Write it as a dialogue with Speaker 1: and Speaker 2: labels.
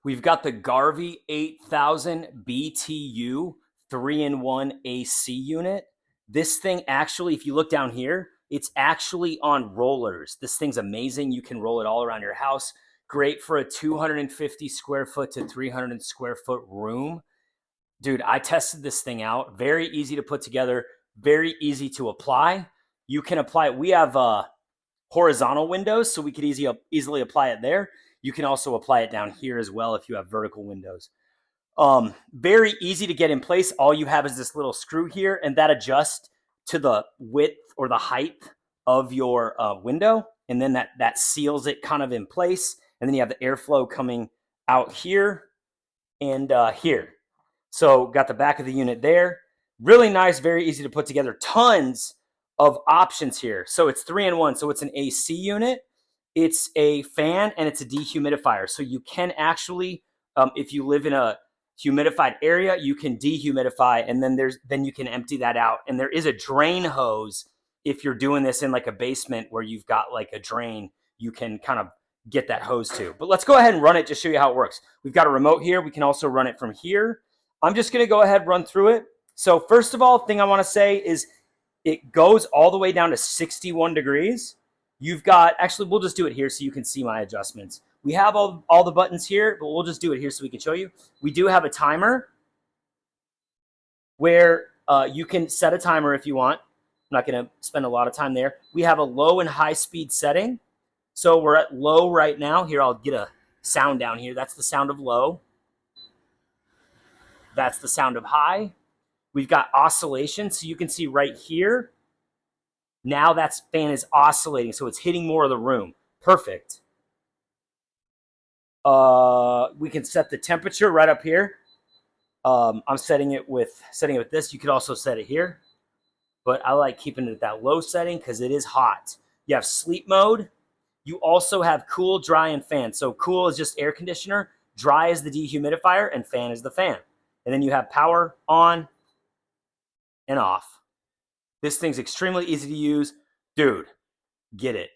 Speaker 1: We've got the Garvey 8000 BTU 3-in-1 AC unit. This thing actually, if you look down here, it's actually on rollers. This thing's amazing. You can roll it all around your house. Great for a 250 square foot to 300 square foot room. Dude, I tested this thing out. Very easy to put together, very easy to apply. You can apply it. We have horizontal windows, so we could easily apply it there. You can also apply it down here as well if you have vertical windows. Very easy to get in place. All you have is this little screw here, and that adjusts to the width or the height of your window, and then that seals it kind of in place. And then you have the airflow coming out here and here. So got the back of the unit there. Really nice, very easy to put together. Tons of options here. So it's 3-in-1. So it's an AC unit, it's a fan, and it's a dehumidifier. So you can actually, if you live in a humidified area, you can dehumidify, and then you can empty that out. And there is a drain hose. If you're doing this in like a basement where you've got like a drain, you can kind of get that hose too. But let's go ahead and run it, just show you how it works. We've got a remote here. We can also run it from here. I'm just going to go ahead and run through it. So first of all, thing I want to say is it goes all the way down to 61 degrees. You've got, actually, we'll just do it here so you can see my adjustments. We have all the buttons here, but we'll just do it here so we can show you. We do have a timer where you can set a timer if you want. I'm not going to spend a lot of time there. We have a low and high speed setting. So we're at low right now. Here, I'll get a sound down here. That's the sound of low. That's the sound of high. We've got oscillation. So you can see right here. Now that fan is oscillating. So it's hitting more of the room. Perfect. We can set the temperature right up here. I'm setting it with this. You could also set it here. But I like keeping it at that low setting because it is hot. You have sleep mode. You also have cool, dry, and fan. So cool is just air conditioner. Dry is the dehumidifier. And fan is the fan. And then you have power on and off. This thing's extremely easy to use. Dude, get it.